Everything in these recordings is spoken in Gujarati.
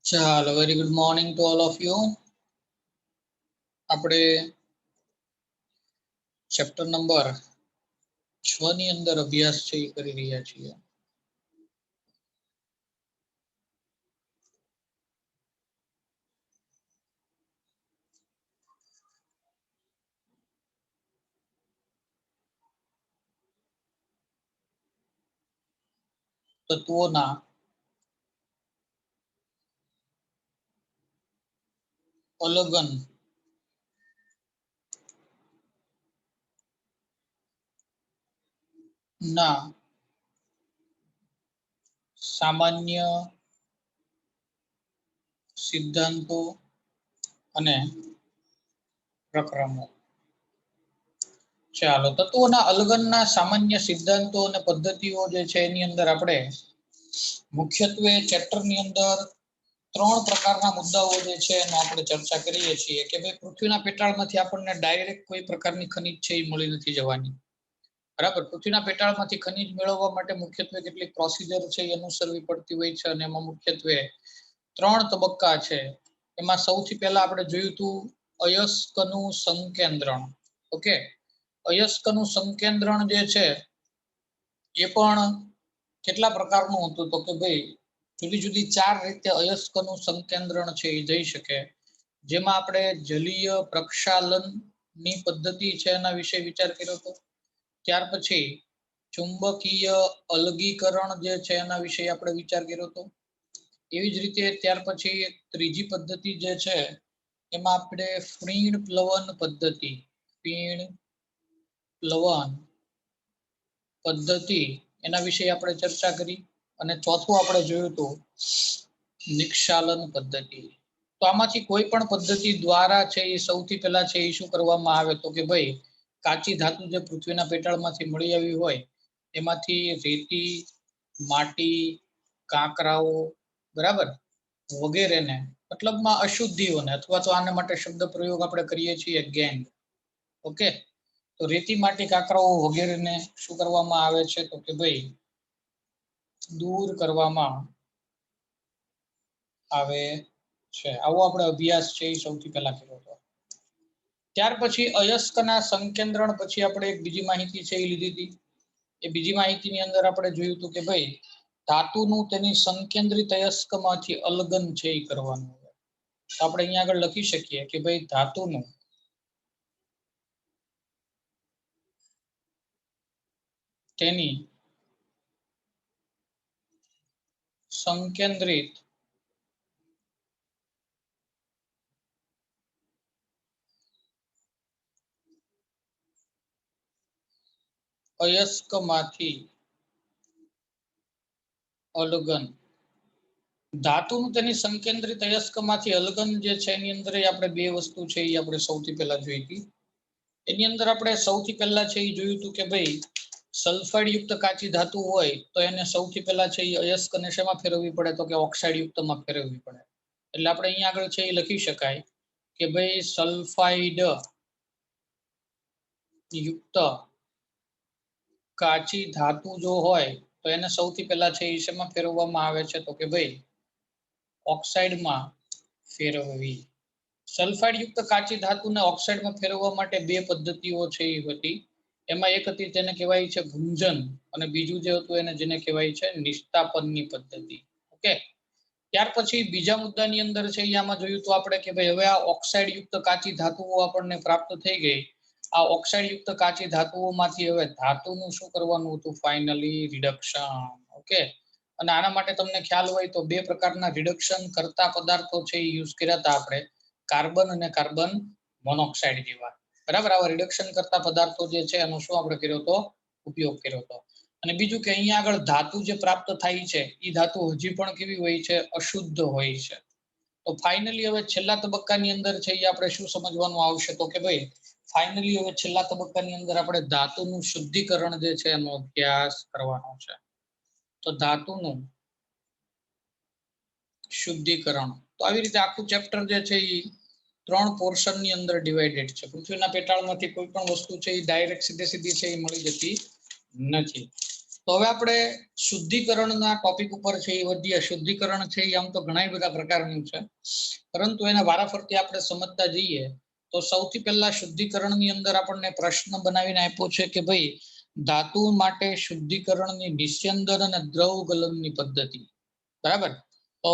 ચાલો, very good morning to all of you. આપણે ચેપ્ટર નંબર 6 ની અંદર અભ્યાસ છે એ કરી રહ્યા છીએ. તત્વોના અલગન ના સામાન્ય સિદ્ધાંતો અને પ્રક્રમો. ચાલો, તત્વોના અલગનના સામાન્ય સિદ્ધાંતો અને પદ્ધતિઓ જે છે એની અંદર આપણે મુખ્યત્વે ચેપ્ટરની અંદર 3 પ્રકારના મુદ્દાઓ જે છે એનો આપણે ચર્ચા કરીએ છીએ કે ભાઈ પૃથ્વીના પેટાળમાંથી આપણને ડાયરેક્ટ કોઈ પ્રકારની ખનિજ છે એ મળી નથી જવાની. બરાબર, પૃથ્વીના પેટાળમાંથી ખનિજ મેળવવા માટે મુખ્યત્વે કેટલીક પ્રોસિજર છે એ અનુસરવી પડતી હોય છે અને એમાં મુખ્યત્વે 3 તબક્કા છે. એમાં સૌથી પહેલા આપણે જોયું હતું અયસ્કનું સંકેન્દ્રણ. ઓકે, અયસ્કનું સંકેન્દ્રણ જે છે એ પણ કેટલા પ્રકારનું હતું તો કે ભાઈ જુદી જુદી 4 રીતે અયસ્કનું સંકેન્દ્રણ છે એ જઈ શકે. જેમાં આપણે જલીય પ્રક્ષાલનની પદ્ધતિ છે એના વિશે વિચાર કર્યો હતો. ત્યાર પછી ચુંબકીય અલગીકરણ જે છે એના વિશે આપણે વિચાર કર્યો હતો. એવી જ રીતે ત્યાર પછી ત્રીજી પદ્ધતિ જે છે એમાં આપણે ફીણ પ્લવન પદ્ધતિ એના વિશે આપણે ચર્ચા કરી. અને ચોથું આપણે જોયું હતું નિક્ષાલન પદ્ધતિ. તો આમાંથી કોઈ પણ પદ્ધતિ દ્વારા છે એ સૌથી પહેલા છે એ શું કરવામાં આવે તો કે ભાઈ કાચી ધાતુ જે પૃથ્વીના પેટાળમાંથી મળી આવી હોય એમાંથી રેતી, માટી, કાંકરાઓ, બરાબર, વગેરેને મતલબમાં અશુદ્ધિઓને અથવા તો આના માટે શબ્દ પ્રયોગ આપણે કરીએ છીએ ગેંગ. ઓકે, તો રેતી, માટી, કાંકરાઓ વગેરેને શું કરવામાં આવે છે તો કે ભાઈ દૂર કરવામાં આવે છે. આવો આપણે અભ્યાસ છે એ સૌથી પહેલા કર્યો હતો. ત્યાર પછી અયસ્કના સંકેન્દ્રણ પછી આપણે એક બીજી માહિતી છે એ લીધી હતી. એ બીજી માહિતીની અંદર આપણે જોયું હતું કે ભાઈ ધાતુનું તેની સંકેન્દ્રિત અયસ્કમાંથી અલગન છે એ કરવાનું. તો આપણે અહીંયા આગળ લખી શકીએ કે ભાઈ ધાતુનું તેની સંકેન્દ્રિત અયસ્કમાંથી અલગન. ધાતુનું તેની સંકેન્દ્રિત અયસ્કમાંથી અલગન જે છે એની અંદર આપણે બે વસ્તુ છે એ આપણે સૌથી પહેલા જોઈ હતી. એની અંદર આપણે સૌથી પહેલા છે એ જોયું હતું કે ભાઈ સલ્ફાઇડ યુક્ત કાચી ધાતુ હોય તો એને સૌથી પહેલા છે એ અયસ્કને શેમાં ફેરવવી પડે તો કે ઓક્સાઇડ યુક્તમાં ફેરવવી પડે. એટલે આપણે અહીંયા આગળ છે એ લખી શકાય કે ભાઈ સલ્ફાઇડ યુક્ત કાચી ધાતુ જો હોય તો એને સૌથી પહેલા છે એ શેમાં ફેરવવામાં આવે છે તો કે ભાઈ ઓક્સાઇડમાં ફેરવવી. સલ્ફાઇડ યુક્ત કાચી ધાતુને ઓક્સાઇડમાં ફેરવવા માટે બે પદ્ધતિઓ છે એ હતી. એમાં એક હતી તેને કહેવાય છે ગુંજન અને બીજું જે હતું એને જેને કહેવાય છે નિસ્તાપનની પદ્ધતિ. ઓકે, ત્યાર પછી બીજા મુદ્દાની અંદર છે આમાં જોયું તો આપણે કે ભાઈ હવે આ ઓક્સાઇડ યુક્ત કાચી ધાતુઓ આપણને પ્રાપ્ત થઈ ગઈ. આ ઓક્સાઇડ યુક્ત કાચી ધાતુઓમાંથી હવે ધાતુનું શું કરવાનું હતું ફાઇનલી રિડક્શન. ઓકે, અને આના માટે તમને ખ્યાલ હોય તો બે પ્રકારના રિડક્શન કરતા પદાર્થો છે એ યુઝ કર્યા હતા આપણે, કાર્બન અને કાર્બન મોનોક્સાઇડ જેવા. બરાબર, આવા રિડક્શન કરતા પદાર્થો જે છે એનો શું આપણે કર્યો હતો ઉપયોગ કર્યો હતો. અને બીજું કે અહીંયા આગળ ધાતુ જે પ્રાપ્ત થાય છે એ ધાતુ હજી પણ કેવી હોય છે અશુદ્ધ હોય છે. તો ફાઇનલી હવે છેલ્લા તબક્કાની અંદર છે એ આપણે શું સમજવાનું આવશે તો કે ભાઈ ફાઇનલી હવે છેલ્લા તબક્કાની અંદર આપણે ધાતુનું શુદ્ધિકરણ જે છે એનો અભ્યાસ કરવાનો છે. તો ધાતુનું શુદ્ધિકરણ, તો આવી રીતે આખું ચેપ્ટર જે છે એ 3 પોર્શનની અંદર ડિવાઇડેડ છે. પૃથ્વીના પેટાળમાંથી કોઈ પણ વસ્તુ છે એ ડાયરેક્ટ સીધી છે એ મળી જતી નથી. તો હવે આપણે શુદ્ધિકરણના ટોપિક ઉપર છે એ વધીએ. શુદ્ધિકરણ છે એ આમ તો ઘણા બધા પ્રકારનું છે, પરંતુ એને વારાફરતી આપણે સમજતા જઈએ તો સૌથી પહેલા શુદ્ધિકરણની અંદર આપણને પ્રશ્ન બનાવીને આપ્યો છે કે ભાઈ ધાતુ માટે શુદ્ધિકરણની નિસ્યંદન અને દ્રવ ગલનની પદ્ધતિ. બરાબર. તો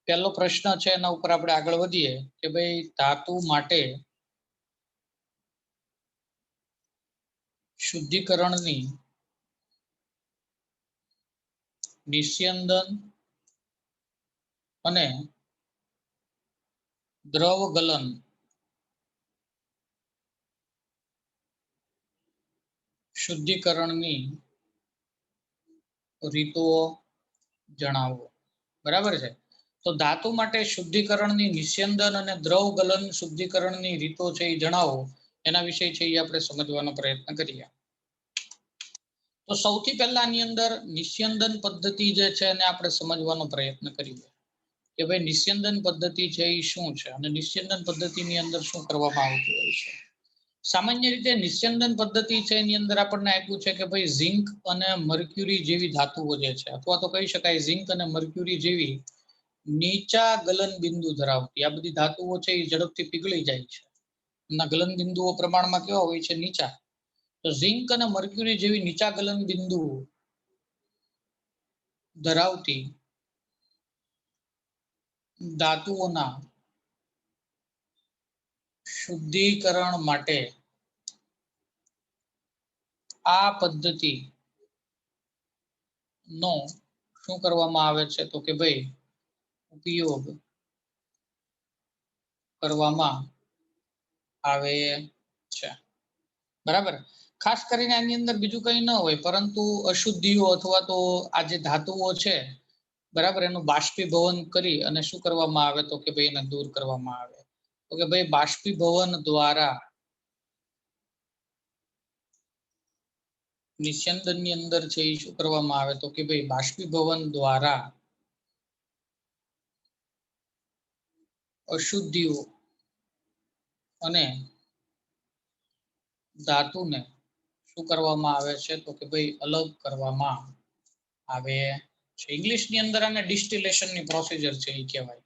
પહેલો પ્રશ્ન છે એના ઉપર આપણે આગળ વધીએ કે ભાઈ ધાતુ માટે શુદ્ધિકરણની નિસ્યંદન અને દ્રવ ગલન શુદ્ધિકરણની રીતો જણાવો. બરાબર છે. તો ધાતુ માટે શુદ્ધિકરણની નિસ્યંદન અને દ્રવ ગલન શુદ્ધિકરણની રીતો છે એ જણાવો. એના વિશે છે એ આપણે સમજવાનો પ્રયત્ન કરીએ. તો સૌથી પહેલા આની અંદર નિસ્યંદન પદ્ધતિ જે છે એને આપણે સમજવાનો પ્રયત્ન કરીએ કે ભાઈ નિસ્યંદન પદ્ધતિ છે એ શું છે અને નિસ્યંદન પદ્ધતિની અંદર શું કરવામાં આવતું હોય છે. સામાન્ય રીતે નિસ્યંદન પદ્ધતિ છે એની અંદર આપણને આપ્યું છે કે ભાઈ ઝિંક અને મર્ક્યુરી જેવી ધાતુઓ જે છે, અથવા તો કહી શકાય ઝિંક અને મર્ક્યુરી જેવી નીચા ગલન બિંદુ ધરાવતી આ બધી ધાતુઓ છે એ ઝડપથી પીગળી જાય છે. એના ગલન બિંદુઓ પ્રમાણમાં કેવા હોય છે? નીચા. તો ઝિંક અને મર્ક્યુરી જેવી નીચા ગલન બિંદુઓ ધરાવતી ધાતુઓના શુદ્ધિકરણ માટે આ પદ્ધતિ નો શું કરવામાં આવે છે? તો કે ભાઈ ઉપયોગ કરવામાં આવે છે. બરાબર. ખાસ કરીને આની અંદર બીજું કંઈ ન હોય પરંતુ અશુદ્ધિઓ અથવા તો આ જે ધાતુઓ છે, બરાબર, એનું બાષ્પીભવન કરી અને શું કરવામાં આવે? તો કે ભાઈ એને દૂર કરવામાં આવે. તો કે ભાઈ બાષ્પીભવન દ્વારા નિસ્યંદનની અંદર છે એ શું કરવામાં આવે? તો કે ભાઈ બાષ્પીભવન દ્વારા અશુદ્ધિઓ અને ધાતુને શું કરવામાં આવે છે? તો કે ભાઈ અલગ કરવામાં આવે છે. ઇંગ્લિશની અંદર આને ડિસ્ટિલેશનની પ્રોસિજર છે એ કહેવાય.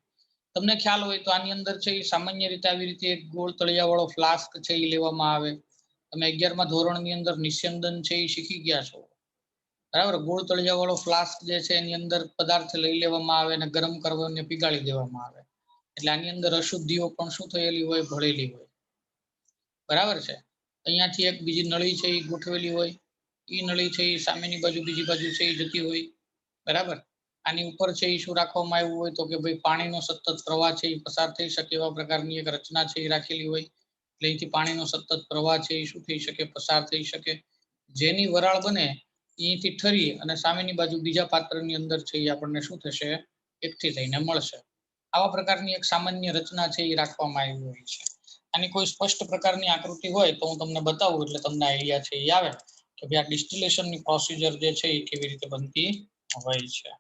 તમને ખ્યાલ હોય તો આની અંદર છે એ સામાન્ય રીતે આવી રીતે એક ગોળ તળિયા વાળો ફ્લાસ્ક છે એ લેવામાં આવે. તમે 11મા ધોરણની અંદર નિસ્યંદન છે એ શીખી ગયા છો. બરાબર. ગોળ તળિયા વાળો ફ્લાસ્ક જે છે એની અંદર પદાર્થ લઈ લેવામાં આવે અને ગરમ કરવાને પીગાળી દેવામાં આવે. એટલે આની અંદર અશુદ્ધિઓ પણ શું થયેલી હોય? ભળેલી હોય. બરાબર છે. અહીંયાથી એક બીજી નળી છે એ ગોઠવેલી હોય. એ નળી છે એ સામેની બાજુ બીજી બાજુ છે એ જતી હોય. બરાબર. આની ઉપર છે એ શું રાખવામાં આવ્યું હોય? તો કે ભાઈ પાણીનો સતત પ્રવાહ છે એ પસાર થઈ શકે એવા પ્રકારની એક રચના છે એ રાખેલી હોય. એટલે અહીંથી પાણીનો સતત પ્રવાહ છે એ શું થઈ શકે? પસાર થઈ શકે. જેની વરાળ બને અહીંથી ઠરી અને સામેની બાજુ બીજા પાત્રની અંદર છે એ આપણને શું થશે? એકઠી થઈને મળશે. આવા પ્રકારની એક સામાન્ય રચના છે એ રાખવામાં આવી હોય છે. આની કોઈ સ્પષ્ટ પ્રકારની આકૃતિ હોય તો હું તમને બતાવું એટલે તમને આઈડિયા છે એ આવે કે ભાઈ આ ડિસ્ટિલેશનની પ્રોસિજર જે છે એ કેવી રીતે બનતી હોય છે.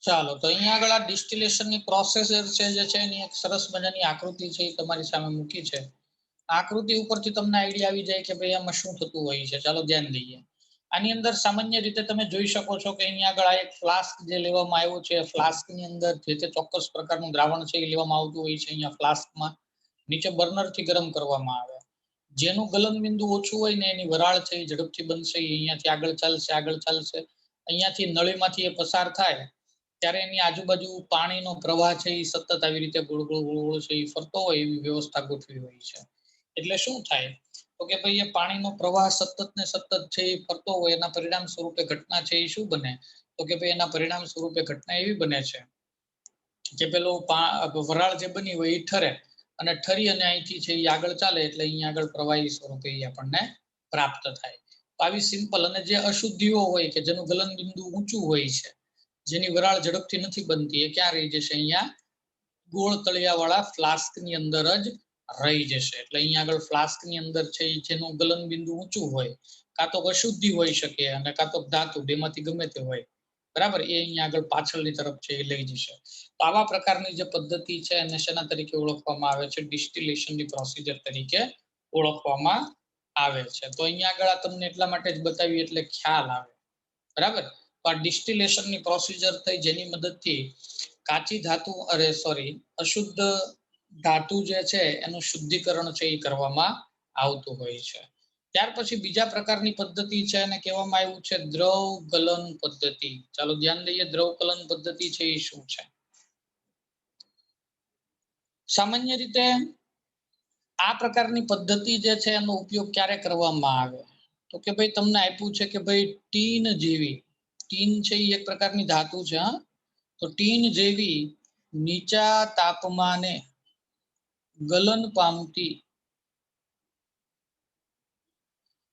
ચાલો તો અહીંયા આગળ આ ડિસ્ટિલેશનની પ્રોસેસ છે જે છે એની એક સરસ મજાની આકૃતિ છે એ તમારી સામે મૂકી છે. આકૃતિ ઉપરથી તમને આઈડિયા આવી જાય કે ભાઈ આમાં શું થતું હોય છે. ચાલો ધ્યાન દઈએ. આની અંદર સામાન્ય રીતે તમે જોઈ શકો છો કે અહીંયા આગળ આ એક ફ્લાસ્ક જે લેવામાં આવ્યો છે, ફ્લાસ્કની અંદર જે તે ચોક્કસ પ્રકારનું દ્રાવણ છે એ લેવામાં આવતું હોય છે. અહીંયા ફ્લાસ્કમાં નીચે બર્નરથી ગરમ કરવામાં આવે. જેનું ગલનબિંદુ ઓછું હોય ને એની વરાળ છે એ ઝડપથી બનશે, અહીંયાથી આગળ ચાલશે. અહીંયાથી નળીમાંથી એ પસાર થાય ત્યારે એની આજુબાજુ પાણીનો પ્રવાહ છે એ સતત આવી રીતે ગોળ ગોળ છે એ ફરતો હોય એવી વ્યવસ્થા ગોઠવી હોય છે. એટલે શું થાય તો કે ભાઈ એ પાણીનો પ્રવાહ સતત ને સતત છે એ ફરતો હોય, એના પરિણામ સ્વરૂપે ઘટના છે એ શું બને તો કે ભાઈ એના પરિણામ સ્વરૂપે ઘટના એવી બને છે કે પેલો વરાળ જે બની હોય એ ઠરે અને ઠરી અને અહીંથી છે એ આગળ ચાલે એટલે અહીંયા આગળ પ્રવાહી સ્વરૂપે આપણને પ્રાપ્ત થાય. તો આવી સિમ્પલ અને જે અશુદ્ધિઓ હોય કે જેનું ગલન બિંદુ ઊંચું હોય છે, જેની વરાળ ઝડપથી નથી બનતી, એ ક્યાં રહી જશે? અહીંયા ગોળ તળિયા વાળા ફ્લાસ્ક ની અંદર જ રહી જશે. એટલે અહીંયા આગળ ફ્લાસ્ક ની અંદર છે જેનું ગલન બિંદુ ઊંચું હોય, કાં તો અશુદ્ધિ હોઈ શકે અને કાં તો ધાતુ, બેમાંથી ગમે તે હોય, બરાબર, એ અહીંયા આગળ પાછળની તરફ છે એ લઈ જશે. તો આવા પ્રકારની જે પદ્ધતિ છે એને શેના તરીકે ઓળખવામાં આવે છે? ડિસ્ટિલેશનની પ્રોસિજર તરીકે ઓળખવામાં આવે છે. તો અહીંયા આગળ આ તમને એટલા માટે જ બતાવી એટલે ખ્યાલ આવે, બરાબર. તો આ ડિસ્ટિલેશનની પ્રોસિજર થઈ જેની મદદથી કાચી ધાતુ અશુદ્ધ ધાતુ જે છે એનું શુદ્ધિકરણ છે એ કરવામાં આવતું હોય છે. ત્યાર પછી બીજા પ્રકારની પદ્ધતિ છે એને કહેવામાં આવ્યું છે દ્રવ ગલન પદ્ધતિ. ચાલો ધ્યાન દઈએ, દ્રવ ગલન પદ્ધતિ છે એ શું છે? સામાન્ય રીતે આ પ્રકારની પદ્ધતિ જે છે એનો ઉપયોગ ક્યારે કરવામાં આવે તો કે ભાઈ તમને આપ્યું છે કે ભાઈ ટીન છે એ એક પ્રકારની ધાતુ છે. તો ટીન જેવી નીચા તાપમાને ગલન પામતી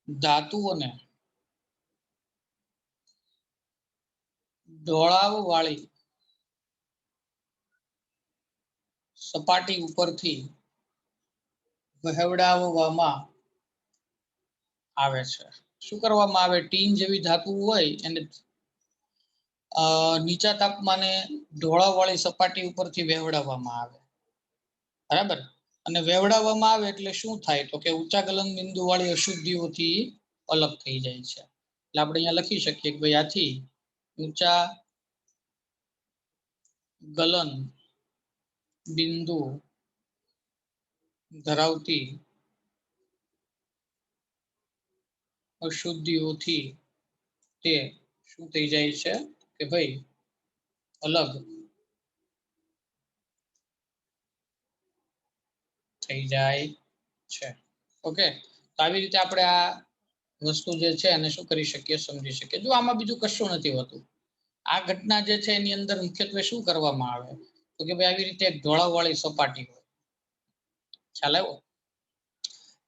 ધાતુઓને ઢોળાવ વાળી સપાટી ઉપરથી વહેવડાવવામાં આવે છે. શું કરવામાં આવે? ટીન જેવી ધાતુ હોય એને નીચા તાપમાને ઢોળાવવાળી સપાટી ઉપરથી વહેવડાવવામાં આવે, બરાબર. અને વહેવડાવવામાં આવે એટલે શું થાય તો કે ઊંચા ગલન બિંદુ વાળી અશુદ્ધિઓથી અલગ થઈ જાય છે. એટલે આપણે અહીંયા લખી શકીએ કે ભાઈ આથી ઊંચા ગલન બિંદુ ધરાવતી અશુદ્ધિઓથી તે શું થઈ જાય છે કે ભાઈ અલગ થઈ જાય છે. ઓકે, તો આવી રીતે આપણે આ વસ્તુ જે છે એને શું કરી શકીએ? સમજી શકીએ. જો આમાં બીજું કશું નથી હોતું. આ ઘટના જે છે એની અંદર મુખ્યત્વે શું કરવામાં આવે તો કે ભાઈ આવી રીતે એક ઢોળાવવાળી સપાટી હોય. ખ્યાલ આવ્યો?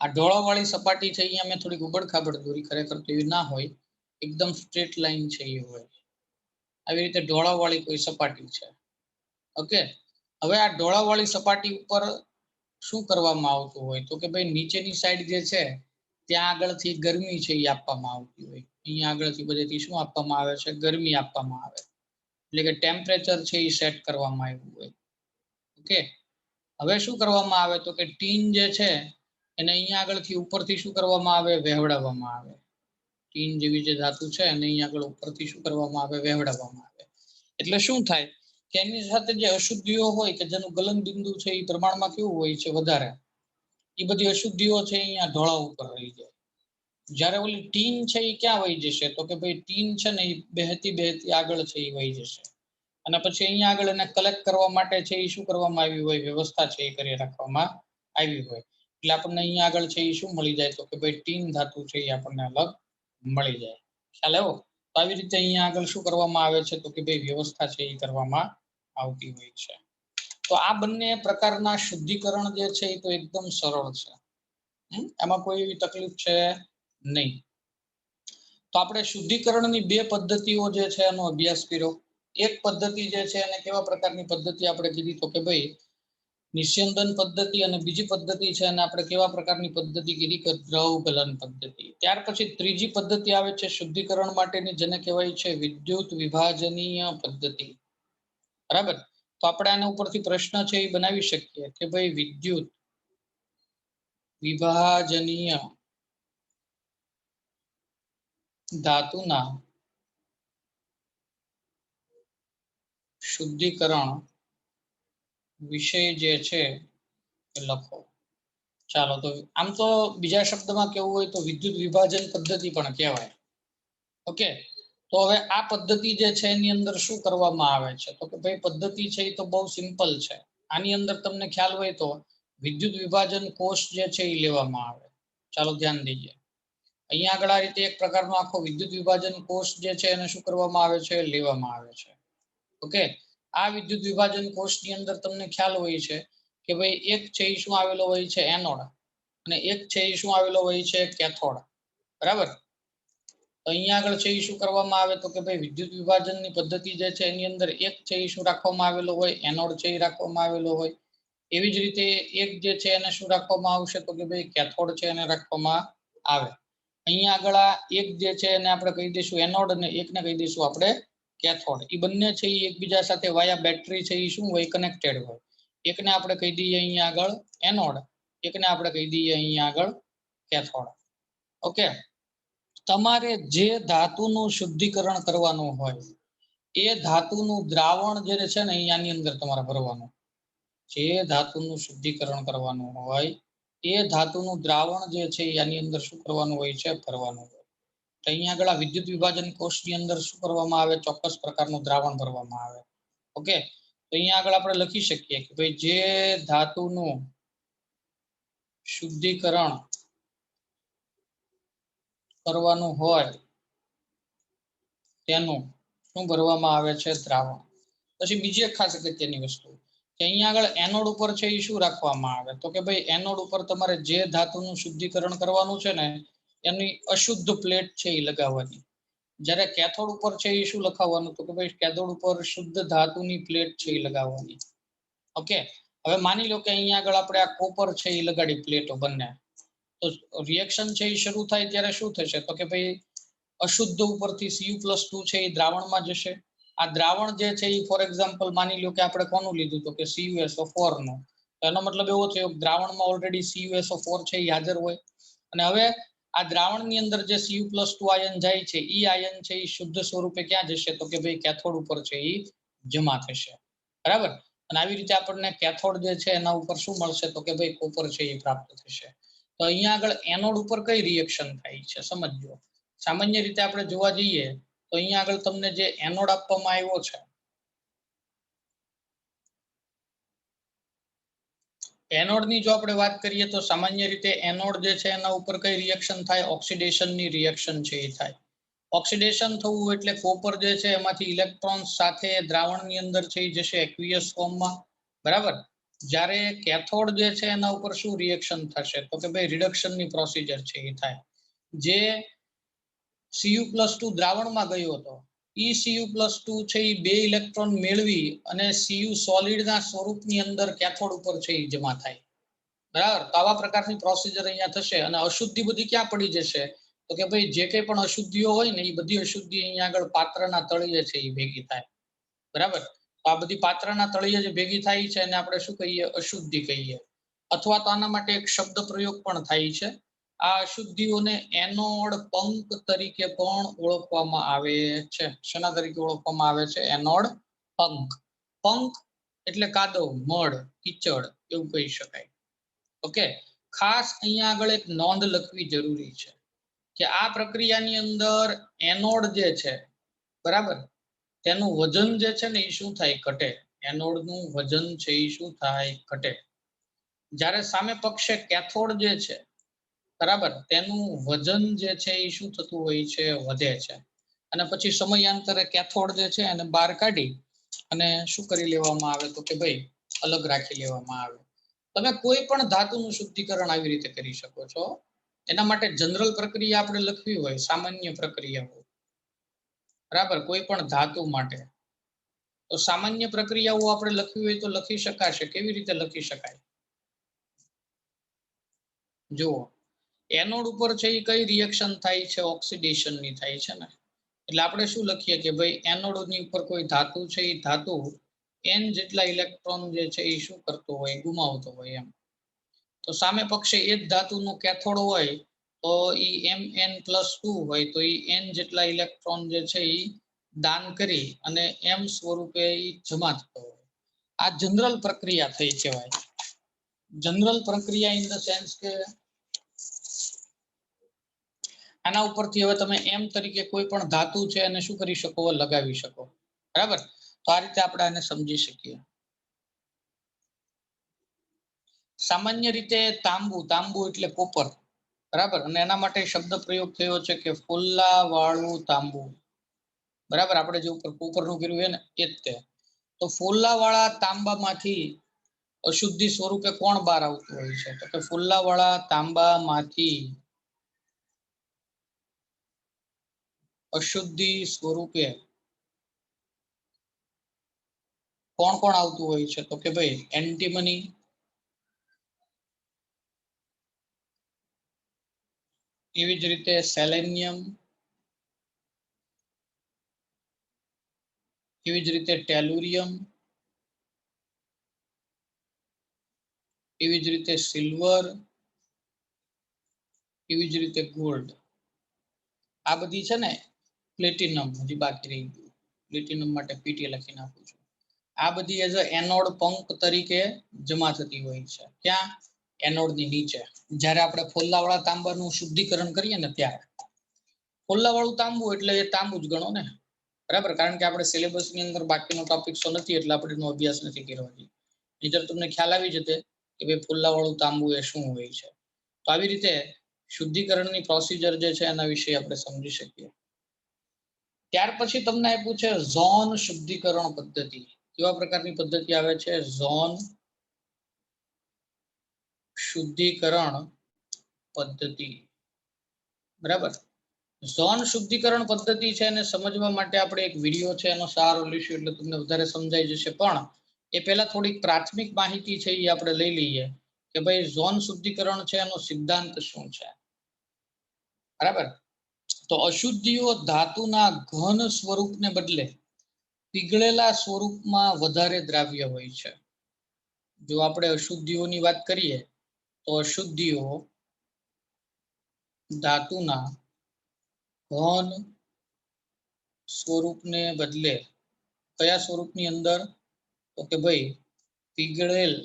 આ ઢોળાવવાળી સપાટી છે અહીંયા મેં થોડીક ઉબડખાબડ દોરી, ખરેખર તો એવી ના હોય, એકદમ સ્ટ્રેટ લાઈન છે એ હોય. આવી રીતે ઢોળાવવાળી કોઈ સપાટી છે. ઓકે, હવે આ ઢોળાવવાળી સપાટી ઉપર શું કરવામાં આવતું હોય તો કે ભાઈ નીચેની સાઈડ જે છે ત્યાં આગળથી ગરમી છે એ આપવામાં આવતી હોય. અહીંયા આગળથી બધેથી શું આપવામાં આવે છે? ગરમી આપવામાં આવે. એટલે કે ટેમ્પરેચર છે એ સેટ કરવામાં આવ્યું હોય. ઓકે, હવે શું કરવામાં આવે તો કે ટીન જે છે એને અહીંયા આગળથી ઉપરથી શું કરવામાં આવે? વહેવડાવવામાં આવે. ટીન જેવી જે ધાતુ છે એને અહીંયા આગળ ઉપરથી શું કરવામાં આવે? વહેવડાવવામાં આવે. એટલે શું થાય કે એની સાથે જે અશુદ્ધિઓ હોય કે જેનું ગલન બિંદુ છે એ પ્રમાણમાં કેવું હોય છે? વધારે. એ બધી અશુદ્ધિઓ છે અહીંયા ઢોળાવ ઉપર રહી જાય. જ્યારે ઓલી ટીન છે એ ક્યાં વહી જશે તો કે ભાઈ ટીન છે ને એ બેહતી આગળ છે એ વહી જશે. અને પછી અહીંયા આગળ એને કલેક્ટ કરવા માટે છે એ શું કરવામાં આવી હોય? વ્યવસ્થા છે એ કરી રાખવામાં આવી હોય. એટલે આપણને અહીંયા આગળ છે એ શું મળી જાય તો કે ભાઈ ટીન ધાતુ છે એ આપણને અલગ મળી જાય. ખ્યાલ આવ્યો? તો આવી રીતે અહીંયા આગળ શું કરવામાં આવે છે તો કે ભાઈ વ્યવસ્થા છે એ કરવામાં આવતી હોય છે. તો આ બંને પ્રકારના શુદ્ધિકરણ જે છે એ તો એકદમ સરળ છે. એમાં કોઈ એવી તકલીફ છે નહીં. તો આપણે શુદ્ધિકરણની બે પદ્ધતિઓ જે છે એનો અભ્યાસ કર્યો. એક પદ્ધતિ જે છે એને કેવા પ્રકારની પદ્ધતિ આપણે કીધી તો કે ભાઈ નિસ્યંદન પદ્ધતિ, અને બીજી પદ્ધતિ છે અને આપણે કેવા પ્રકારની પદ્ધતિ કીધી કે દ્રવ ગલન પદ્ધતિ. ત્યાર પછી ત્રીજી પદ્ધતિ આવે છે શુદ્ધિકરણ માટેની, જેને કહેવાય છે વિદ્યુત વિભાજનીય પદ્ધતિ. બરાબર. તો આપણે આના ઉપરથી પ્રશ્ન છે એ બનાવી શકીએ કે ભાઈ વિદ્યુત વિભાજનીય ધાતુના શુદ્ધિકરણ વિષય જે છે એ લખો. ચાલો, તો આમ તો બીજા શબ્દમાં કેવું હોય તો વિદ્યુત વિભાજન પદ્ધતિ પણ કહેવાય. ઓકે, તો હવે આ પદ્ધતિ જે છે એની અંદર શું કરવામાં આવે છે તો કે ભાઈ પદ્ધતિ છે એ તો બહુ સિમ્પલ છે. આની અંદર તમને ખ્યાલ હોય તો વિદ્યુત વિભાજન કોષ જે છે એ લેવામાં આવે. ચાલો ધ્યાન દઈએ. અહીંયા આગળ આ રીતે એક પ્રકારનો આખો વિદ્યુત વિભાજન કોષ જે છે એને શું કરવામાં આવે છે, લેવામાં આવે છે. ઓકે, આ વિદ્યુત વિભાજન કોષની અંદર તમને ખ્યાલ હોય છે કે ભાઈ એક છે એ શું આવેલો હોય છે, એનોડ, અને એક છે એ શું આવેલો હોય છે, કેથોડ. બરાબર. તો અહીંયા આગળ છે એ શું કરવામાં આવે તો કે ભાઈ વિદ્યુત વિભાજનની પદ્ધતિ જે છે એની અંદર એક છે એ શું રાખવામાં આવેલો હોય, એનોડ છે એ રાખવામાં આવેલો હોય. એવી જ રીતે એક જે છે એને શું રાખવામાં આવશે તો કે ભાઈ કેથોડ છે એને રાખવામાં આવે. અહીંયા આગળ આ એક જે છે એને આપણે કહી દઈશું એનોડ અને એકને કહી દઈશું આપણે કેથોડ. એ બંને છે એ એકબીજા સાથે વાયા બેટરી છે એ શું હોય, કનેક્ટેડ હોય. એકને આપણે કહી દઈએ અહીંયા આગળ એનોડ, એકને આપણે કહી દઈએ અહીંયા આગળ કેથોડ. ઓકે, તમારે જે ધાતુનું શુદ્ધિકરણ કરવાનું હોય એ ધાતુનું દ્રાવણ જે છે ને અહીંયાની અંદર તમારે ભરવાનું. જે ધાતુનું શુદ્ધિકરણ કરવાનું હોય એ ધાતુનું દ્રાવણ જે છે એની અંદર શું કરવાનું હોય છે, ભરવાનું હોય. તો અહીંયા આગળ આ વિદ્યુત વિભાજન કોષની અંદર શું કરવામાં આવે, ચોક્કસ પ્રકારનું દ્રાવણ ભરવામાં આવે. ઓકે, તો અહીંયા આગળ આપણે લખી શકીએ કે ભાઈ જે ધાતુનું શુદ્ધિકરણ કરવાનું હોય તેનું શું ભરવામાં આવે છે, દ્રાવણ. પછી બીજી એક ખાસ અગત્યની વસ્તુ કે અહીંયા આગળ એનોડ ઉપર છે એ શું રાખવામાં આવે તો કે ભાઈ એનોડ ઉપર તમારે જે ધાતુનું શુદ્ધિકરણ કરવાનું છે ને એની અશુદ્ધ પ્લેટ છે એ લગાવવાની. જ્યારે કેથોડ ઉપર છે એ શું લખાવવાનું તો કે ભાઈ કેથોડ ઉપર શુદ્ધ ધાતુની પ્લેટ છે એ લગાવવાની. ઓકે, હવે માની લો કે અહીંયા આગળ આપણે આ કોપર છે એ લગાડી પ્લેટો બંને, તો રિએક્શન છે એ શરૂ થાય ત્યારે શું થશે તો કે ભાઈ અશુદ્ધ ઉપરથી Cu+2 છે એ દ્રાવણમાં જશે. આ દ્રાવણ જે છે એ ફોર એક્ઝામ્પલ માની લો કે આપણે કોનું લીધું તો કે CuSO4 નું. એનો મતલબ એવો થયો દ્રાવણમાં ઓલરેડી CuSO4 છે એ હાજર હોય. અને હવે આ દ્રાવણની અંદર જે Cu+2 આયન જાય છે એ આયન છે એ શુદ્ધ સ્વરૂપે ક્યાં જશે તો કે ભાઈ કેથોડ ઉપર છે એ જમા થશે. બરાબર. અને આવી રીતે આપણને કેથોડ જે છે એના ઉપર શું મળશે તો કે ભાઈ કોપર છે એ પ્રાપ્ત થશે. તો અહીંયા આગળ એનોડ ઉપર કઈ રિએક્શન થાય છે સમજો. સામાન્ય રીતે આપણે જોવા જઈએ તો અહીંયા આગળ તમને જે એનોડ આપવામાં આવ્યો છે એનોડની જો આપણે વાત કરીએ તો સામાન્ય રીતે એનોડ જે છે એના ઉપર કઈ રિએક્શન થાય, ઓક્સિડેશનની રિએક્શન છે એ થાય. ઓક્સિડેશન થવું એટલે કોપર જે છે એમાંથી ઇલેક્ટ્રોન્સ સાથે દ્રાવણની અંદર છે એ જશે એક્વિયસ ફોર્મમાં. બરાબર. જ્યારે કેથોડ જે છે એના ઉપર શું રિએક્શન થશે તો કે ભાઈ રિડક્શનની પ્રોસિજર છે એ થાય. જે Cu+2 દ્રાવણમાં ગયો હતો એ Cu+2 છે એ 2 ઇલેક્ટ્રોન મેળવી અને Cu સોલિડના સ્વરૂપની અંદર કેથોડ ઉપર છે એ જમા થાય. બરાબર. તો આવા પ્રકારની પ્રોસિજર અહીંયા થશે અને અશુદ્ધિ બધી ક્યાં પડી જશે તો કે ભાઈ જે કંઈ પણ અશુદ્ધિઓ હોય ને એ બધી અશુદ્ધિ અહીંયા આગળ પાત્રના તળિયે છે એ ભેગી થાય. બરાબર. તો આ બધી પાત્રના તળિયે જે ભેગી થાય છે એને આપણે શું કહીએ, અશુદ્ધિ કહીએ. અથવા તો આના માટે એક શબ્દ પ્રયોગ પણ થાય છે. આ અશુદ્ધિઓને એનોડ પંક તરીકે પણ ઓળખવામાં આવે છે. શેના તરીકે ઓળખવામાં આવે છે, એનોડ પંક. પંક એટલે કાદવ, મળ, કીચડ એવું કહી શકાય. ઓકે, ખાસ અહીંયા આગળ એક નોંધ લખવી જરૂરી છે કે આ પ્રક્રિયાની અંદર એનોડ જે છે બરાબર તેનું વજન જે છે ને એ શું થાય, ઘટે. એનોડનું વજન છે એ શું થાય, ઘટે. જ્યારે સામે પક્ષે કેથોડ જે છે બરાબર તેનું વજન જે છે એ શું થતું હોય છે, વધે છે. અને પછી સમયાંતરે કેથોડ જે છે એને બહાર કાઢી અને શું કરી લેવામાં આવે તો કે ભાઈ અલગ રાખી લેવામાં આવે. તમે કોઈ પણ ધાતુનું શુદ્ધિકરણ આવી રીતે કરી શકો છો. એના માટે જનરલ પ્રક્રિયા આપણે લખવી હોય, સામાન્ય પ્રક્રિયાઓ બરાબર કોઈ પણ ધાતુ માટે તો સામાન્ય પ્રક્રિયાઓ આપણે લખવી હોય તો લખી શકાશે. કેવી રીતે લખી શકાય જુઓ. એનોડ ઉપર છે એ કઈ રિએક્શન થાય છે, ઓક્સિડેશનની થાય છે ને. એટલે આપણે શું લખીએ કે ભાઈ એનોડની ઉપર કોઈ ધાતુ છે એ ધાતુ n જેટલા ઇલેક્ટ્રોન જે છે એ શું કરતો હોય, ગુમાવતો હોય એમ. તો સામે પક્ષે એ જ ધાતુનું કેથોડ હોય તો ઈ Mn+2 હોય તો ઈ n જેટલા ઇલેક્ટ્રોન જે છે એ દાન કરી અને m સ્વરૂપે ઈ જમા થતો હોય. આ જનરલ પ્રક્રિયા થઈ કહેવાય. જનરલ પ્રક્રિયા ઇન ધ સેન્સ કે આના ઉપરથી હવે તમે m તરીકે કોઈ પણ ધાતુ છે અને શું કરી શકો, લગાવી શકો. બરાબર. તો આ રીતે આપણે આને સમજી શકીએ. સામાન્ય રીતે તાંબુ એટલે કોપર. બરાબર. અને એના માટે શબ્દ પ્રયોગ થયો છે કે ફુલ્લા વાળું તાંબુ. બરાબર. આપણે જે ઉપર કોપરનું કર્યું છે ને એ જ તે. તો ફુલ્લા વાળા તાંબામાંથી અશુદ્ધિ સ્વરૂપે કોણ બહાર આવતું હોય છે? તો કે ફુલ્લા વાળા તાંબામાંથી અશુદ્ધિ સ્વરૂપે કોણ કોણ આવતું હોય છે? તો કે ભાઈ એન્ટીમની, એવી જ રીતે સેલેનિયમ, એવી જ રીતે ટેલુરિયમ, એવી જ રીતે સિલ્વર, એવી જ રીતે ગોલ્ડ. આ બધી છે ને પ્લેટિનમ, હજી બાકી રહી ગયું. પ્લેટિનમ માટે પીટી લખી નાખું છું. આ બધી એઝ અ એનોડ પંક તરીકે જમા થતી હોય છે. ક્યાં? એનોડની નીચે. જ્યારે આપણે ફોલ્લાવાળા તાંબાનું શુદ્ધિકરણ કરીએ ને ત્યારે. ફોલ્લાવાળું તાંબુ એટલે એ તાંબુ જ ગણો ને. બરાબર. કારણ કે આપણે સિલેબસની અંદર બાકીનો ટોપિક્સો નથી એટલે આપણે એનો અભ્યાસ નથી કર્યો. નહીંતર તમને ખ્યાલ આવી જતે કે ભાઈ ફુલ્લાવાળું તાંબુ એ શું હોય છે. તો આવી રીતે શુદ્ધિકરણની પ્રોસિજર જે છે એના વિશે આપણે સમજી શકીએ. ત્યાર પછી તમને આપ્યું છે ઝોન શુદ્ધિકરણ પદ્ધતિ. કેવા પ્રકારની પદ્ધતિ આવે છે? ઝોન શુદ્ધિકરણ પદ્ધતિ. બરાબર. ઝોન શુદ્ધિકરણ પદ્ધતિ છે એને સમજવા માટે આપણે એક વિડીયો છે એનો સહારો લઈશું એટલે તમને વધારે સમજાઈ જશે. પણ એ પહેલા થોડીક પ્રાથમિક માહિતી છે એ આપણે લઈ લઈએ કે ભાઈ ઝોન શુદ્ધિકરણ છે એનો સિદ્ધાંત શું છે. બરાબર. તો અશુદ્ધિઓ ધાતુના ઘન સ્વરૂપને બદલે પીગળેલા સ્વરૂપમાં વધારે દ્રાવ્ય હોય છે. જો આપણે અશુદ્ધિઓની વાત કરીએ તો અશુદ્ધિઓ ધાતુના ઘન સ્વરૂપને બદલે કયા સ્વરૂપની અંદર? તો કે ભાઈ પીગળેલ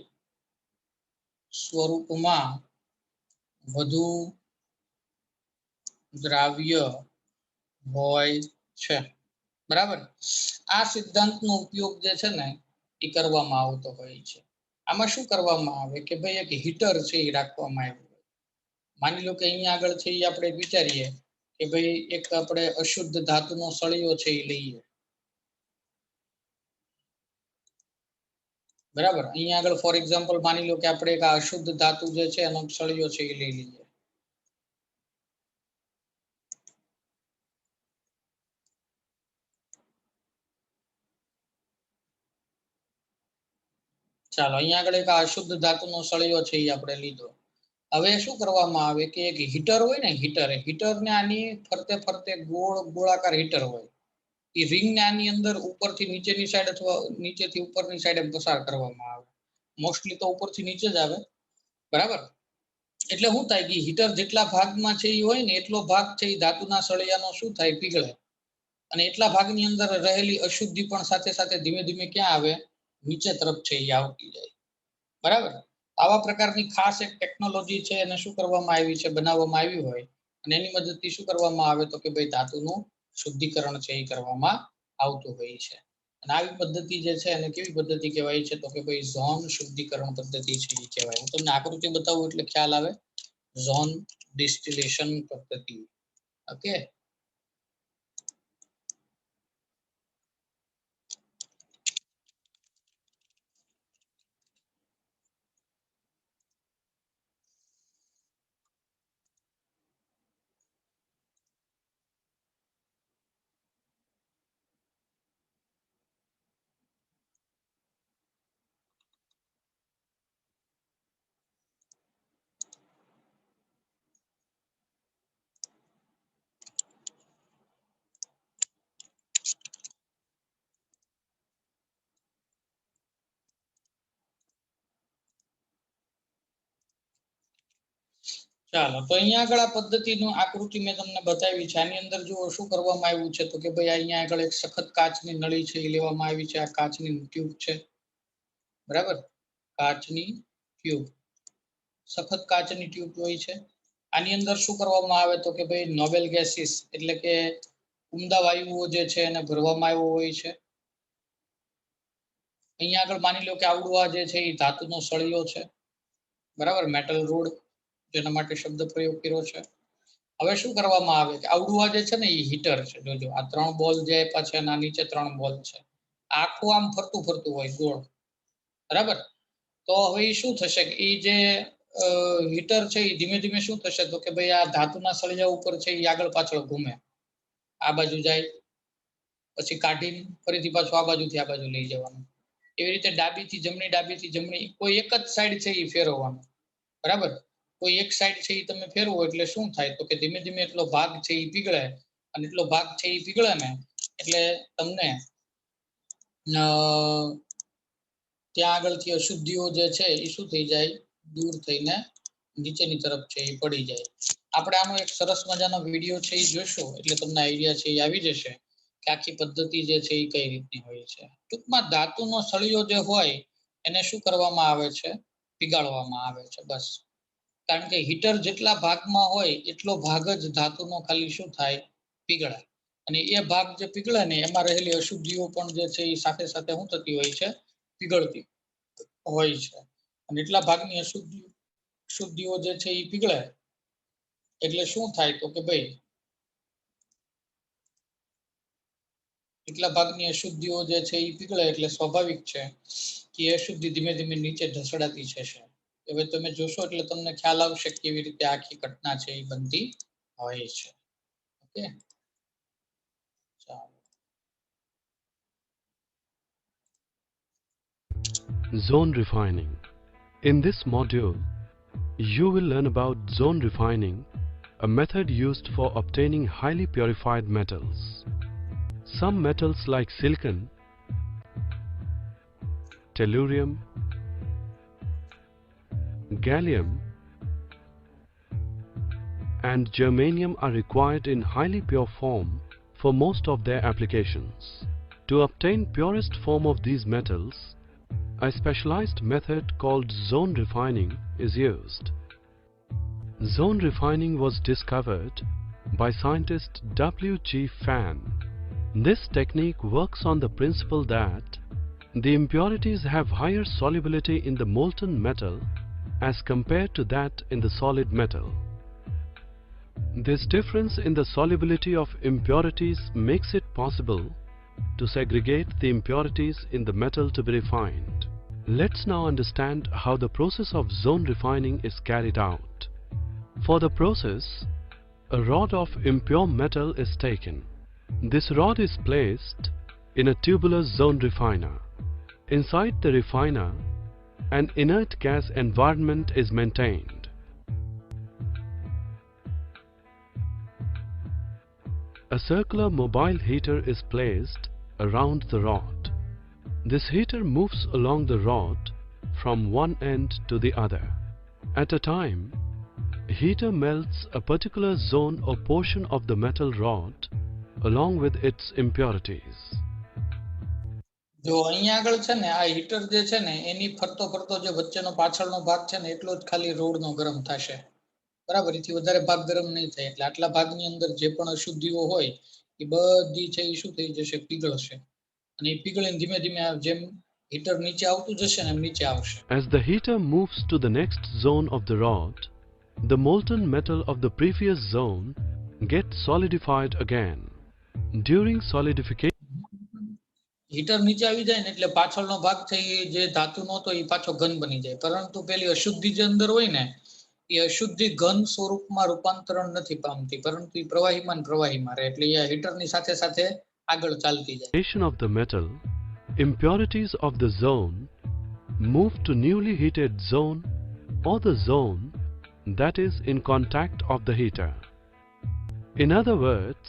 સ્વરૂપમાં વધુ દ્રાવ્ય હોય છે. બરાબર. આ સિદ્ધાંતનો ઉપયોગ જે છે ને એ કરવામાં આવતો હોય છે. આમાં શું કરવામાં આવે કે ભાઈ એક હીટર છે એ રાખવામાં આવ્યું. માની લો કે અહીંયા આગળ છે એ આપણે વિચારીએ કે ભાઈ એક આપણે અશુદ્ધ ધાતુનો સળિયો છે એ લઈએ. બરાબર. અહીંયા આગળ ફોર એક્ઝામ્પલ માની લો કે આપણે એક અશુદ્ધ ધાતુ જે છે એનો સળિયો છે એ લઈ લઈએ. ચાલો અહીંયા આગળ એક અશુદ્ધ ધાતુનો સળિયો છે એ આપણે લીધો. હવે શું કરવામાં આવે કે એક હીટર હોય ને, હીટરને આની ફરતે ફરતે ગોળાકાર હીટર હોય. એ રિંગને આની અંદર ઉપરથી નીચેની સાઈડ અથવા નીચેથી ઉપરની સાઈડે પસાર કરવામાં આવે. મોસ્ટલી તો ઉપરથી નીચે જ આવે. બરાબર. એટલે શું થાય કે હીટર જેટલા ભાગમાં છે એ હોય ને એટલો ભાગ છે એ ધાતુના સળિયાનો શું થાય? પીગળે. અને એટલા ભાગની અંદર રહેલી અશુદ્ધિ પણ સાથે સાથે ધીમે ધીમે ક્યાં આવે? નીચે તરફ છે એ આવતી જાય. બરાબર. આવા પ્રકારની ખાસ એક ટેકનોલોજી છે એને શું કરવામાં આવી છે? બનાવવામાં આવી હોય અને એની મદદથી શું કરવામાં આવે તો કે ભાઈ ધાતુનું શુદ્ધિકરણ છે એ કરવામાં આવતું હોય છે. અને આવી પદ્ધતિ જે છે એને કેવી પદ્ધતિ કહેવાય છે? તો કે ભાઈ ઝોન શુદ્ધિકરણ પદ્ધતિ છે એ કહેવાય. હું તમને આકૃતિ બતાવું એટલે ખ્યાલ આવે. ઝોન ડિસ્ટિલેશન પદ્ધતિ. ઓકે. ચાલો તો અહીંયા આગળ આ પદ્ધતિનું આકૃતિ મેં તમને બતાવી છે. આની અંદર જો શું કરવામાં આવ્યું છે તો કે ભાઈ અહીંયા આગળ એક સખત કાચની નળી છે એ લેવામાં આવી છે. આ કાચની ટ્યુબ છે, બરાબર, કાચની ટ્યુબ, સખત કાચની ટ્યુબ હોય છે. આની અંદર શું કરવામાં આવે તો કે ભાઈ નોબેલ ગેસીસ એટલે કે ઉમદા વાયુઓ જે છે એને ભરવામાં આવ્યો હોય છે. અહીંયા આગળ માની લો કે આવડું આ જે છે એ ધાતુનો સળિયો છે, બરાબર, મેટલ રોડ, જેના માટે શબ્દ પ્રયોગ કર્યો છે. હવે શું કરવામાં આવે કે આવડું આ જે છે ને એ હીટર છે. જોજો આ 3 બોલ જે આપ્યા છે એના નીચે 3 બોલ છે. આખું આમ ફરતું ફરતું હોય ગોળ, બરાબર. તો હવે એ શું થશે કે એ જે હીટર છે એ ધીમે ધીમે શું થશે તો કે ભાઈ આ ધાતુના સળિયા ઉપર છે એ આગળ પાછળ ઘૂમે, આ બાજુ જાય, પછી કાઢીને ફરીથી પાછું આ બાજુથી આ બાજુ લઈ જવાનું. એવી રીતે ડાબીથી જમણી કોઈ એક જ સાઈડ છે એ ફેરવવાનું, બરાબર. કોઈ એક સાઈડ છે એ તમે ફેરવો એટલે શું થાય તો કે ધીમે ધીમે એટલો ભાગ છે એ પીગળે, અને એટલો ભાગ છે એ પીગળે ને એટલે તમને ત્યાં આગળથી અશુદ્ધિઓ જે છે એ શું થઈ જાય, દૂર થઈને નીચેની તરફ છે એ પડી જાય. આપણે આનો એક સરસ મજાનો વિડીયો છે એ જોશો એટલે તમને આઈડિયા છે એ આવી જશે કે આખી પદ્ધતિ જે છે એ કઈ રીતની હોય છે. ટૂંકમાં ધાતુનો સળિયો જે હોય એને શું કરવામાં આવે છે, પીગાળવામાં આવે છે, બસ. કારણ કે હીટર જેટલા ભાગમાં હોય એટલો ભાગ જ ધાતુનો ખાલી શું થાય, પીગળાય. અને એ ભાગ જે પીગળે ને એમાં રહેલી અશુદ્ધિઓ પણ જે છે એ સાથે સાથે શું થતી હોય છે, પીગળતી હોય છે. અને એટલા ભાગની અશુદ્ધિઓ જે છે એ પીગળે એટલે શું થાય તો કે ભાઈ એટલા ભાગની અશુદ્ધિઓ જે છે એ પીગળે એટલે સ્વાભાવિક છે કે અશુદ્ધિ ધીમે ધીમે નીચે ઢસડાતી જશે. હવે તમે જોશો એટલે તમને ખ્યાલ આવશે કે કેવી રીતે આખી ઘટના છે એ બનતી હોય છે. ઓકે, ચાલો. Zone refining. In this module, you will learn about zone refining, a method used for obtaining highly purified metals. Some metals like silicon, tellurium, gallium, and germanium are required in highly pure form for most of their applications. To obtain purest form of these metals, a specialized method called zone refining is used. Zone refining was discovered by scientist W.G. Fan. This technique works on the principle that the impurities have higher solubility in the molten metal as compared to that in the solid metal. This difference in the solubility of impurities makes it possible to segregate the impurities in the metal to be refined. Let's now understand how the process of zone refining is carried out. For the process, a rod of impure metal is taken. This rod is placed in a tubular zone refiner. Inside the refiner, an inert gas environment is maintained. A circular mobile heater is placed around the rod. This heater moves along the rod from one end to the other. At a time, heater melts a particular zone or portion of the metal rod along with its impurities. જો અહીંયા આગળ છે ને આ હીટર જે છે ને એની ફરતો ફરતો જે વચ્ચેનો પાછળનો ભાગ છે ને એટલો જ ખાલી રોડનો ગરમ થશે, બરાબર. એથી વધારે ભાગ ગરમ નહીં થાય. એટલે આટલા ભાગની અંદર જે પણ અશુદ્ધિઓ હોય એ બધી છે એ શું થઈ જશે, પીગળશે. અને એ પીગળીને ધીમે ધીમે જેમ હીટર નીચે આવતું જશે ને એમ નીચે આવશે. As the heater moves to the next zone of the rod, the molten metal of the previous zone gets solidified again. During solidification, heater નીચે આવી જાય ને એટલે પાછળનો ભાગ છે એ જે ધાતુનો હતો એ પાછો ઘન બની જાય. પરંતુ પેલી અશુદ્ધિ જે અંદર હોય ને એ અશુદ્ધિ ઘન સ્વરૂપમાં રૂપાંતરણ નથી પામતી, પરંતુ એ પ્રવાહીમાં રહે. એટલે એ હીટરની સાથે સાથે આગળ ચાલતી જાય. of the metal, impurities of the zone move to newly heated zone or the zone that is in contact of the heater. In other words,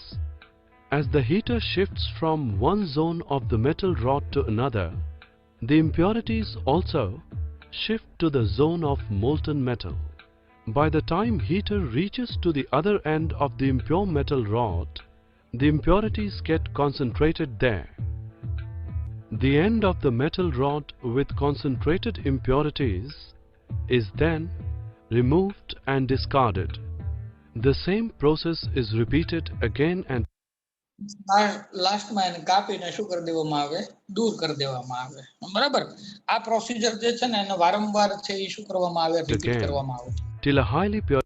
as the heater shifts from one zone of the metal rod to another, the impurities also shift to the zone of molten metal. By the time heater reaches to the other end of the impure metal rod, the impurities get concentrated there. The end of the metal rod with concentrated impurities is then removed and discarded. The same process is repeated again and લાસ્ટમાં એને કાપીને શું કરી દેવામાં આવે, દૂર કરી દેવામાં આવે. બરાબર. આ પ્રોસિજર જે છે ને એને વારંવાર છે એ શું કરવામાં આવે, રિપીટ again કરવામાં આવે till a highly pure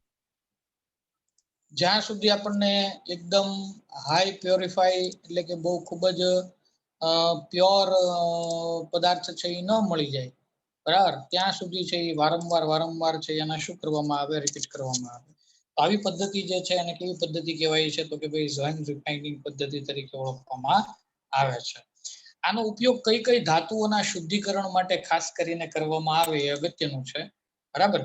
જ્યાં સુધી આપણને એકદમ હાઈ પ્યોરિફાઈ એટલે કે બહુ ખૂબ જ પ્યોર પદાર્થ છે એ ન મળી જાય, બરાબર, ત્યાં સુધી છે એ વારંવાર છે એને શું કરવામાં આવે, રિપીટ કરવામાં આવે. તો આવી પદ્ધતિ જે છે એને કેવી પદ્ધતિ કહેવાય છે, તો કે ભાઈ ઝોન રિફાઇનિંગ પદ્ધતિ તરીકે ઓળખવામાં આવે છે. આનો ઉપયોગ કઈ કઈ ધાતુઓના શુદ્ધિકરણ માટે ખાસ કરીને કરવામાં આવે એ અગત્યનું છે, બરાબર.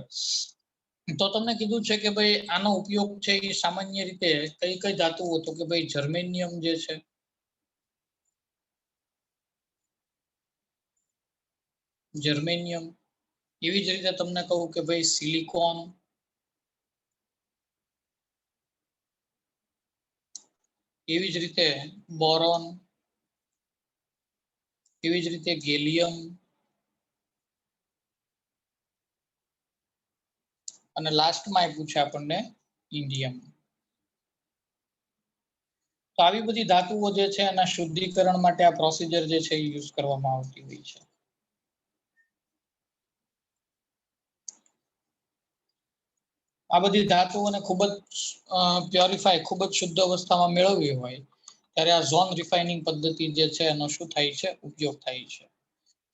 તો તમને કીધું છે કે ભાઈ આનો ઉપયોગ છે એ સામાન્ય રીતે કઈ કઈ ધાતુઓ, તો કે ભાઈ જર્મેનિયમ જે છે, જર્મેનિયમ, એવી જ રીતે તમને કહું કે ભાઈ સિલિકોન, એવી જ રીતે બોરોન, એવી જ રીતે ગેલિયમ અને લાસ્ટમાં એ પૂછે આપણને ઇન્ડિયમ. તો આવી બધી ધાતુઓ જે છે એના શુદ્ધિકરણ માટે આ પ્રોસિજર જે છે એ યુઝ કરવામાં આવતી હોય છે. આ બધી ધાતુઓને ખૂબ જ પ્યોરિફાય, ખૂબ જ શુદ્ધ અવસ્થામાં મેળવવી હોય ત્યારે આ ઝોન રિફાઇનિંગ પદ્ધતિ જે છે એનો શું થાય છે, ઉપયોગ થાય છે.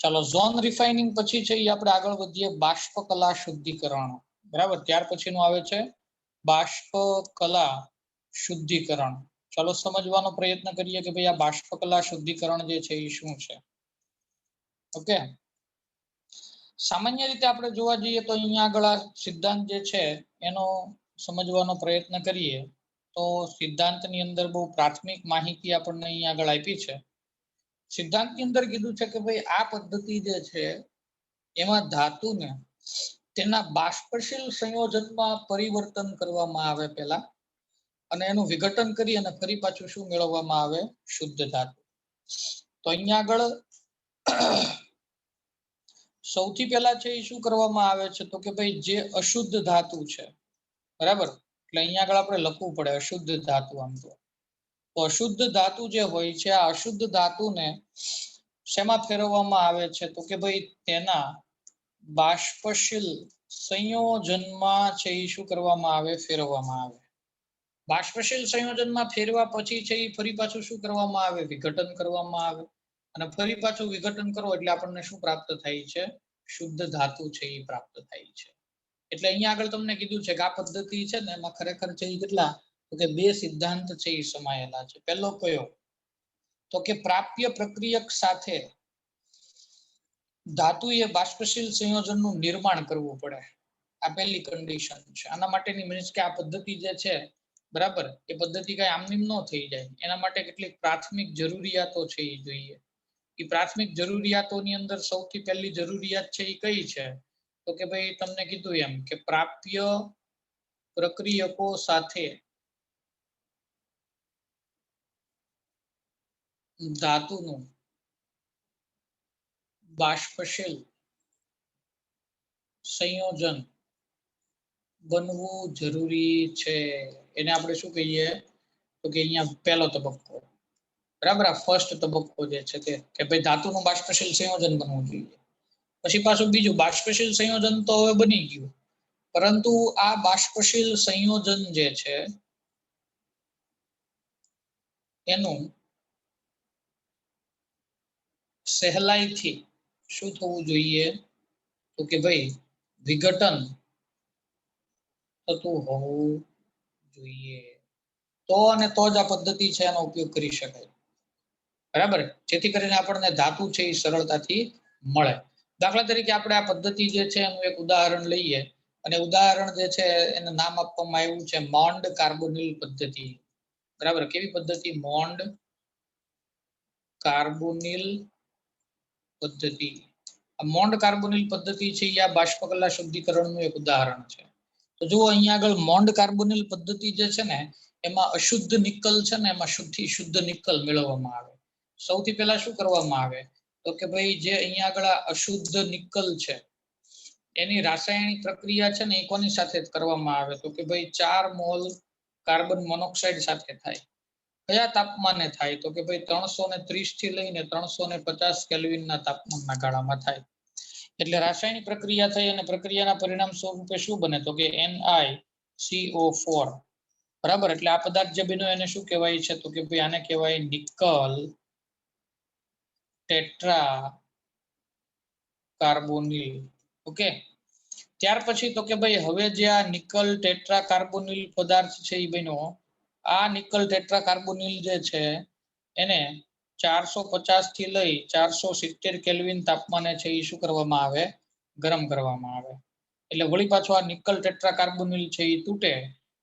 ચાલો, ઝોન રિફાઇનિંગ પછી છે એ આપણે આગળ વધીએ બાષ્પ કલા શુદ્ધિકરણ, બરાબર. ત્યાર પછીનું આવે છે બાષ્પ કલા શુદ્ધિકરણ. ચાલો સમજવાનો પ્રયત્ન કરીએ કે ભાઈ આ બાષ્પ કલા શુદ્ધિકરણ જે છે એ શું છે. ઓકે, સામાન્ય રીતે આપણે જોવા જઈએ તો અહીંયા આગળ આ સિદ્ધાંત જે છે એનો સમજવાનો પ્રયત્ન કરીએ તો સિદ્ધાંતની અંદર બહુ પ્રાથમિક માહિતી આપણને અહીંયા આગળ આપી છે. સિદ્ધાંતની અંદર કીધું છે કે ભાઈ આ પદ્ધતિ જે છે એમાં ધાતુને તેના બાષ્પશીલ સંયોજનમાં પરિવર્તન કરવામાં આવે પહેલા, અને એનું વિઘટન કરી અને ફરી પાછું શું મેળવવામાં આવે, શુદ્ધ ધાતુ. તો અહીંયા આગળ સૌથી પહેલા છે એ શું કરવામાં આવે છે, તો કે ભાઈ જે અશુદ્ધ ધાતુ છે, બરાબર, એટલે અહીંયા આગળ આપણે લખવું પડે અશુદ્ધ ધાતુ. આમ તો અશુદ્ધ ધાતુ જે હોય છે આ અશુદ્ધ ધાતુને શેમાં ફેરવવામાં આવે છે, તો કે ભાઈ તેના બાષ્પશીલ સંયોજનમાં છે એ શું કરવામાં આવે, ફેરવવામાં આવે. બાષ્પશીલ સંયોજનમાં ફેરવા પછી છે એ ફરી પાછું શું કરવામાં આવે, વિઘટન કરવામાં આવે, અને ફરી પાછું વિઘટન કરો એટલે આપણને શું પ્રાપ્ત થાય છે, શુદ્ધ ધાતુ છે એ પ્રાપ્ત થાય છે. એટલે અહીંયા આગળ તમને કીધું છે કે આ પદ્ધતિ છે ને એમાં ખરેખર છે એ કેટલા, તો કે બે સિદ્ધાંત છે એ સમાયેલા છે. પહેલો કયો, તો કે પ્રાપ્ય પ્રક્રિયક સાથે ધાતુએ બાષ્પશીલ સંયોજનનું નિર્માણ કરવું પડે. આ પહેલી કન્ડિશન છે. આના માટેની મીન્સ કે આ પદ્ધતિ જે છે, બરાબર, એ પદ્ધતિ કઈ આમનીમ ન થઈ જાય. એના માટે કેટલીક પ્રાથમિક જરૂરિયાતો છે એ જોઈએ. એ પ્રાથમિક જરૂરિયાતોની અંદર સૌથી પહેલી જરૂરિયાત છે એ કઈ છે, તો કે ભાઈ તમને કીધું એમ કે પ્રાપ્ય પ્રક્રિયકો સાથે ધાતુનું બાષ્પશીલ સંયોજન બનવું જરૂરી છે. એને આપણે શું કહીએ, તો કે અહીંયા પહેલો તબક્કો, બરાબર, આ ફર્સ્ટ તબક્કો જે છે તે કે ભાઈ ધાતુનું બાષ્પશીલ સંયોજન બનવું જોઈએ. પછી પાછું બીજું બાષ્પશીલ સંયોજન તો હવે બની ગયું, પરંતુ આ બાષ્પશીલ સંયોજન જે છે એનું સહેલાઈથી શું થવું જોઈએ, તો કે ભાઈ વિઘટન થતું હોવું જોઈએ. તો અને તો જ આ પદ્ધતિ છે એનો ઉપયોગ કરી શકાય, બરાબર, જેથી કરીને આપણને ધાતુ છે એ સરળતાથી મળે. દાખલા તરીકે આપણે આ પદ્ધતિ જે છે એનું એક ઉદાહરણ લઈએ, અને ઉદાહરણ જે છે એને નામ આપવામાં આવ્યું છે મોન્ડ કાર્બોનિલ પદ્ધતિ. બરાબર, કેવી પદ્ધતિ, મોન્ડ કાર્બોનિલ પદ્ધતિ. આ મોન્ડ કાર્બોનિલ પદ્ધતિ છે એ આ બાષ્પકલા શુદ્ધિકરણનું એક ઉદાહરણ છે. તો જુઓ અહીંયા આગળ મોન્ડ કાર્બોનિલ પદ્ધતિ જે છે ને એમાં અશુદ્ધ નિકલ છે ને એમાં શુદ્ધ નિકલ મેળવવામાં આવે. સૌથી પહેલા શું કરવામાં આવે તો કે ભાઈ જે અહીંયા આગળ અશુદ્ધ નિકલ છે એની રાસાયણિક પ્રક્રિયા છે ને એ કોની સાથે કરવામાં આવે તો કે ભાઈ 4 મોલ કાર્બન મોનોક્સાઇડ સાથે થાય. કયા તાપમાને થાય તો કે ભાઈ 330 થી લઈને 350 કેલ્વિનના તાપમાનના ગાળામાં થાય. એટલે રાસાયણિક પ્રક્રિયા થઈ અને પ્રક્રિયાના પરિણામ સ્વરૂપે શું બને તો કે NiCO4. બરાબર. એટલે આ પદાર્થ જે બન્યો એને શું કહેવાય છે તો કે ભાઈ આને કહેવાય નિકલ ટેટ્રા કાર્બોનિલ. ઓકે. ત્યાર પછી તો કે ભાઈ હવે જે આ નિકલ ટેટ્રા કાર્બોનિલ પદાર્થ છે એ બન્યો, આ નિકલ ટેટ્રા કાર્બોનિલ જે છે એને 450 થી લઈ 470 કેલ્વિન તાપમાને છે એ શું કરવામાં આવે ગરમ કરવામાં આવે. એટલે વળી પાછો આ નિકલ ટેટ્રા કાર્બોનિલ છે એ તૂટે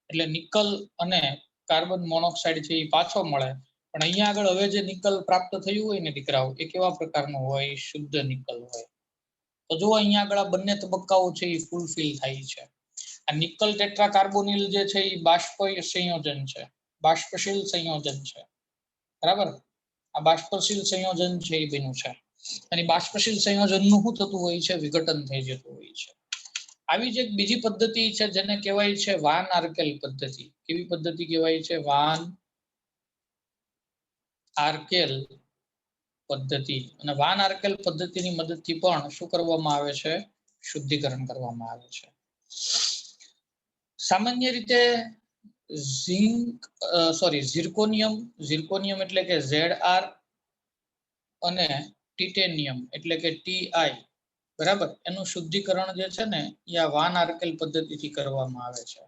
એટલે નિકલ અને કાર્બન મોનોક્સાઇડ છે એ પાછો મળે. પણ અહીંયા આગળ હવે જે નિકલ પ્રાપ્ત થયું હોય ને દીકરાઓ એ કેવા પ્રકારનું હોય શુદ્ધ નિકલ હોય. તો જો અહીંયા આગળ આ બંને તબક્કાઓ છે એ ફૂલફિલ થાય છે. આ નિકલ ટેટ્રા કાર્બોનિલ જે છે એ બાષ્પીય સંયોજન છે, બાષ્પશીલ સંયોજન છે. બરાબર. આ બાષ્પશીલ સંયોજન છે એ બન્યું છે અને બાષ્પશીલ સંયોજનનું શું થતું હોય છે વિઘટન થઈ જતું હોય છે. આવી જ એક બીજી પદ્ધતિ છે જેને કહેવાય છે વાન આર્કેલ પદ્ધતિ. કેવી પદ્ધતિ કહેવાય છે વાન આર્કેલ પદ્ધતિ. અને વાન આર્કેલ પદ્ધતિની મદદથી પણ શું કરવામાં આવે છે શુદ્ધિકરણ કરવામાં આવે છે. સામાન્ય રીતે ઝિર્કોનિયમ એટલે કે ZR અને ટિટેનિયમ એટલે કે TI બરાબર એનું શુદ્ધિકરણ જે છે ને એ આ વાન આર્કેલ પદ્ધતિથી કરવામાં આવે છે.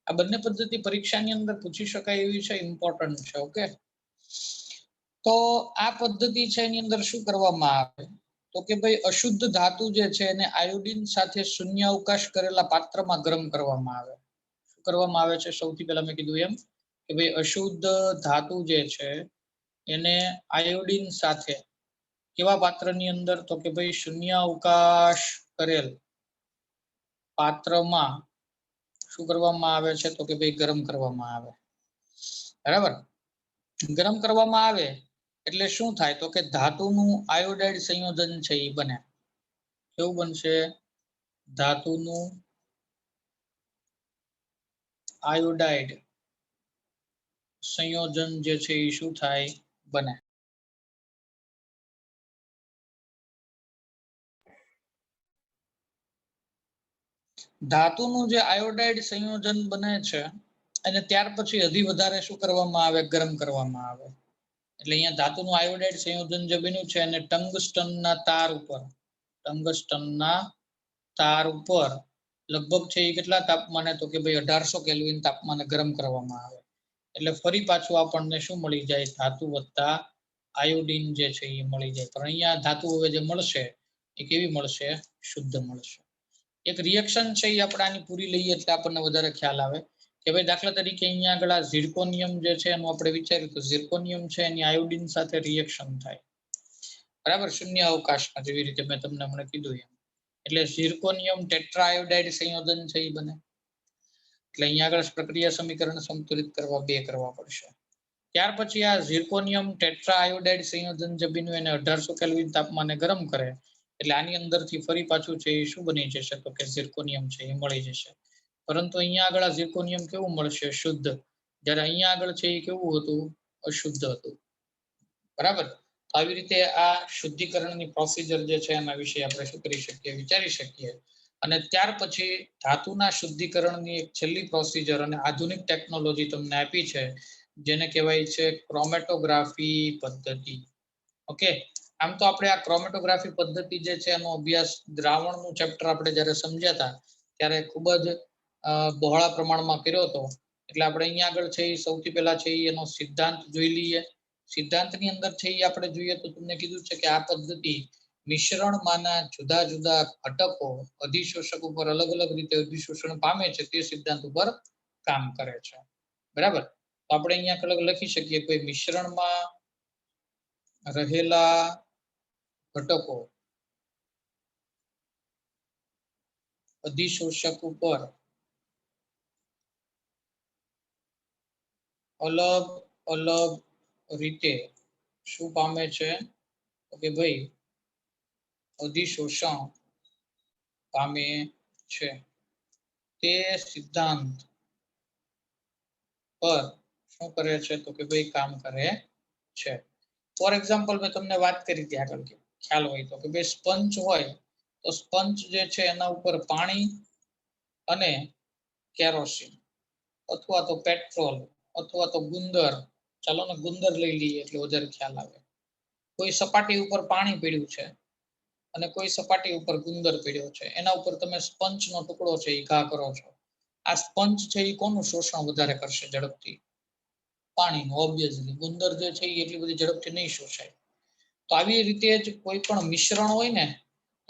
આ બંને પદ્ધતિ પરીક્ષાની અંદર પૂછી શકાય એવી છે, ઇમ્પોર્ટન્ટ છે. ઓકે. તો આ પદ્ધતિ છે એની અંદર શું કરવામાં આવે તો કે ભાઈ અશુદ્ધ ધાતુ જે છે એને આયોડિન સાથે શૂન્ય અવકાશ કરેલા પાત્રમાં ગરમ કરવામાં આવે. શું કરવામાં આવે છે સૌથી પહેલા મેં કીધું એમ કે ભાઈ અશુદ્ધ ધાતુ જે છે એને આયોડિન સાથે કેવા પાત્રની અંદર તો કે ભાઈ શૂન્ય અવકાશ કરેલ પાત્રમાં શું કરવામાં આવે છે તો કે ભાઈ ગરમ કરવામાં આવે. બરાબર. ગરમ કરવામાં આવે એટલે શું થાય તો કે ધાતુનું આયોડાઇડ સંયોજન છે એ બને. કેવું બનશે ધાતુનું આયોડાઇડ સંયોજન જે છે એ શું થાય બને. ધાતુનું જે આયોડાઇડ સંયોજન બને છે અને ત્યાર પછી હજી વધારે શું કરવામાં આવે ગરમ કરવામાં આવે. એટલે અહીંયા ધાતુનું આયોડાઇડ સંયોજન જે બન્યું છે અને ટંગસ્ટનના તાર ઉપર લગભગ છે એ કેટલા તાપમાને તો કે ભાઈ 1800 કેલ્વિન તાપમાને ગરમ કરવામાં આવે. એટલે ફરી પાછું આપણને શું મળી જાય ધાતુ વત્તા આયોડિન જે છે એ મળી જાય. પણ અહીંયા ધાતુ હવે જે મળશે એ કેવી મળશે શુદ્ધ મળશે. એક રિએક્શન છે એ આપણે આની પૂરી લઈએ એટલે આપણને વધારે ખ્યાલ આવે કે ભાઈ દાખલા તરીકે અહીંયા આગળ આ ઝિર્કોનિયમ જે છે એનું આપણે વિચાર્યું તો ઝિર્કોનિયમ છે એની આયોડિન સાથે રિએક્શન થાય. બરાબર. શૂન્ય અવકાશમાં જેવી રીતે મેં તમને હમણાં કીધું એમ. એટલે ઝિર્કોનિયમ ટેટ્રા આયોડાઇડ સંયોજન છે એ બને. એટલે અહીંયા આગળ પ્રક્રિયા સમીકરણ સંતુલિત કરવા 2 કરવા પડશે. ત્યાર પછી આ ઝિર્કોનિયમ ટેટ્રા આયોડાઇડ સંયોજન જે બન્યું એને 1800 કેલ્વિન તાપમાને ગરમ કરે એટલે આની અંદરથી ફરી પાછું છે એ શું બની જશે તો કે ઝિર્કોનિયમ છે એ મળી જશે. પરંતુ અહીંયા આગળ આ ઝિર્કોનિયમ કેવું મળશે શુદ્ધ, જ્યારે અહીંયા આગળ છે એ કેવું હતું અશુદ્ધ હતું. બરાબર. આવી રીતે આ શુદ્ધિકરણની પ્રોસિજર જે છે એના વિશે આપણે શું કરી શકીએ વિચારી શકીએ. અને ત્યાર પછી ધાતુના શુદ્ધિકરણની એક છેલ્લી પ્રોસિજર અને આધુનિક ટેકનોલોજી તમને આપી છે જેને કહેવાય છે ક્રોમેટોગ્રાફી પદ્ધતિ. ઓકે. આમ તો આપણે આ ક્રોમેટોગ્રાફી પદ્ધતિ જે છે એનો અભ્યાસ દ્રાવણનું ચેપ્ટર આપણે જ્યારે સમજ્યા હતા ત્યારે ખૂબ જ બહોળા પ્રમાણમાં કર્યો હતો. એટલે આપણે અહીંયા આગળ છે એ સૌથી પહેલા છે એનો સિદ્ધાંત જોઈ લઈએ. સિદ્ધાંતની અંદર છે એ આપણે જોઈએ તો તમને કીધું છે કે આ પદ્ધતિ મિશ્રણમાંના જુદા જુદા ઘટકો અધિશોષક ઉપર અલગ અલગ રીતે અધિશોષણ પામે છે તે સિદ્ધાંત ઉપર કામ કરે છે. બરાબર. તો આપણે અહીંયા લખી શકીએ કોઈ મિશ્રણમાં રહેલા ઘટકો અધિશોષક ઉપર અલગ અલગ રીતે શું પામે છે તો કે ભાઈ અધિશોષણ પામે છે તે સિદ્ધાંત પર શું કરે છે તો કે ભાઈ કામ કરે છે ફોર એક્ઝામ્પલ મેં તમને વાત કરી હતી આગળ કે ખ્યાલ હોય તો કે ભાઈ સ્પંચ હોય તો સ્પંચ જે છે એના ઉપર પાણી અને કેરોસીન અથવા તો પેટ્રોલ અથવા તો ગુંદર, ચાલો ને ગુંદર લઈ લઈએ એટલે વધારે ખ્યાલ આવે. કોઈ સપાટી ઉપર પાણી પીડ્યું છે અને કોઈ સપાટી ઉપર ગુંદર પીડ્યો છે, એના ઉપર તમે સ્પંચનો ટુકડો છે એ ઘા કરો છો. આ સ્પંચ છે એ કોનું શોષણ વધારે કરશે ઝડપથી? પાણીનું. ઓબ્વિયસલી ગુંદર જે છે એ એટલી બધી ઝડપથી નહીં શોષાય. તો આવી રીતે જ કોઈ પણ મિશ્રણ હોય ને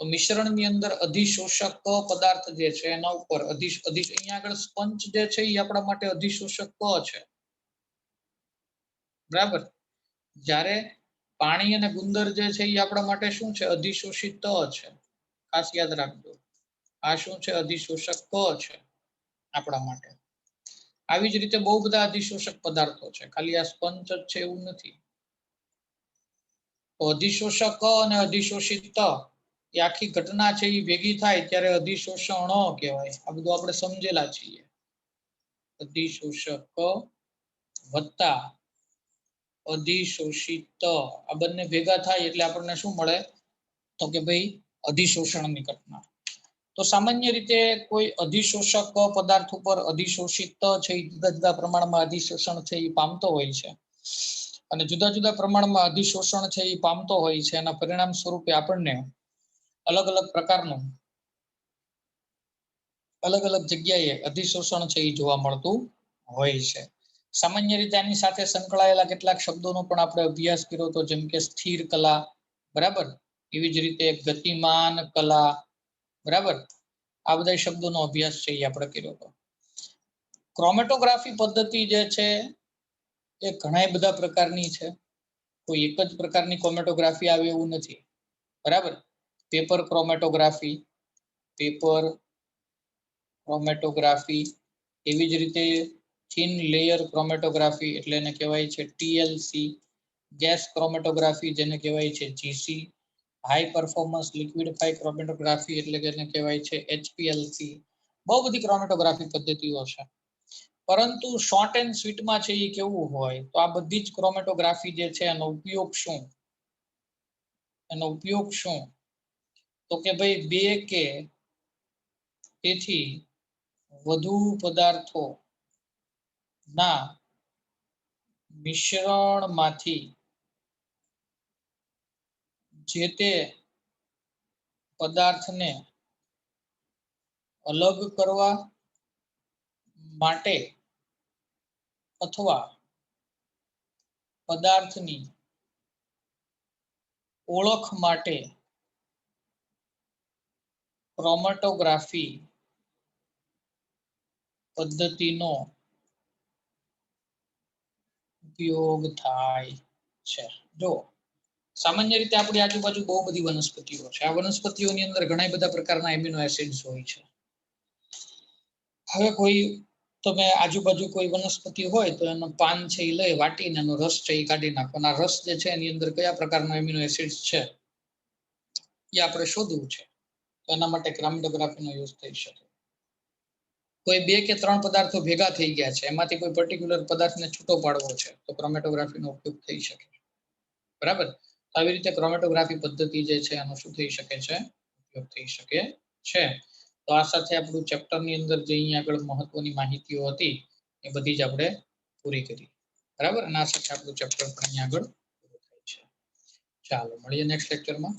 તો મિશ્રણની અંદર અધિશોષક પદાર્થ જે છે એના ઉપર અહીંયા આગળ સ્પંચ જે છે એ આપણા માટે અધિશોષક છે. બરાબર. જ્યારે પાણી અને ગુંદર જે છે એ આપણા માટે શું છે? અધિશોષિત છે. ખાસ યાદ રાખજો. આ શું છે? અધિશોષક છે આપણા માટે. આવી જ રીતે બહુ બધા અધિશોષક પદાર્થો છે, ખાલી આ સ્પંચ જ છે એવું નથી. તો અધિશોષક અને અધિશોષિત એ આખી ઘટના છે એ ભેગી થાય ત્યારે અધિશોષણ કહેવાય. આ બધું આપણે સમજેલા છીએ. અધિશોષક વત્તા અધિશોષિત આ બંને ભેગા થાય એટલે આપણને શું મળે તો કે ભાઈ અધિશોષણની ઘટના. તો સામાન્ય રીતે કોઈ અધિશોષક પદાર્થ ઉપર અધિશોષિત છે એ જુદા જુદા પ્રમાણમાં અધિશોષણ છે એ પામતો હોય છે અને જુદા જુદા પ્રમાણમાં અધિશોષણ છે એ પામતો હોય છે. એના પરિણામ સ્વરૂપે આપણને અલગ અલગ પ્રકારનું અલગ અલગ જગ્યાએ અધિશોષણ છે એ જોવા મળતું હોય છે. સામાન્ય રીતે આની સાથે સંકળાયેલા કેટલાક શબ્દોનો પણ આપણે અભ્યાસ કર્યો હતો, જેમ કે સ્થિર કલા, બરાબર, એવી જ રીતે ગતિમાન કલા, બરાબર. આ બધા શબ્દોનો અભ્યાસ છે એ આપણે કર્યો હતો. ક્રોમેટોગ્રાફી પદ્ધતિ જે છે એ ઘણા બધા પ્રકારની છે. કોઈ એક જ પ્રકારની ક્રોમેટોગ્રાફી આવે એવું નથી, બરાબર. પેપર ક્રોમેટોગ્રાફી, એવી જ રીતે થિન લેયર ક્રોમેટોગ્રાફી એટલે એને કહેવાય છે ટીએલસી, ગેસ ક્રોમેટોગ્રાફી જેને કહેવાય છે જીસી, હાઈ પરફોર્મન્સ લિક્વિડફાઈ ક્રોમેટોગ્રાફી એટલે કે એને કહેવાય છે એચપીએલસી. બહુ બધી ક્રોમેટોગ્રાફી પદ્ધતિઓ છે. પરંતુ શોર્ટ એન્ડ સ્વીટમાં છે એ કેવું હોય તો આ બધી જ ક્રોમેટોગ્રાફી જે છે એનો ઉપયોગ શું? તો કે ભાઈ બે કે તેથી વધુ પદાર્થો ના મિશ્રણમાંથી જે તે પદાર્થને અલગ કરવા માટે અથવા પદાર્થની ઓળખ માટે ક્રોમેટોગ્રાફી પદ્ધતિનો ઉપયોગ થાય છે. જો સામાન્ય રીતે આપણી આજુબાજુ બહુ બધી વનસ્પતિઓ છે. આ વનસ્પતિઓની અંદર ઘણા બધા પ્રકારના એમિનો એસિડ્સ હોય છે. હવે કોઈ તમે આજુબાજુ કોઈ વનસ્પતિ હોય તો એનો પાન છે એ લઈ વાટીને એનો રસ છે એ કાઢી નાખો. આ રસ જે છે એની અંદર કયા પ્રકારના એમિનો એસિડ્સ છે એ આપણે શોધવું છે. તો એના માટે ક્રોમેટોગ્રાફીનો યુઝ થઈ શકે. કોઈ બે કે ત્રણ પદાર્થો ભેગા થઈ ગયા છે, એમાંથી કોઈ પર્ટિક્યુલર પદાર્થને છૂટો પાડવો છે તો ક્રોમેટોગ્રાફીનો ઉપયોગ થઈ શકે, બરાબર. આવી રીતે ક્રોમેટોગ્રાફી પદ્ધતિ જે છે એનો શું થઈ શકે છે? ઉપયોગ થઈ શકે છે. તો આ સાથે આપણું ચેપ્ટરની અંદર જે અહીંયા આગળ મહત્વની માહિતીઓ હતી એ બધી જ આપણે પૂરી કરી, બરાબર. અને આ સાથે આપણું ચેપ્ટર પણ અહીંયા આગળ પૂરું થાય છે. ચાલો મળીએ નેક્સ્ટ લેક્ચરમાં.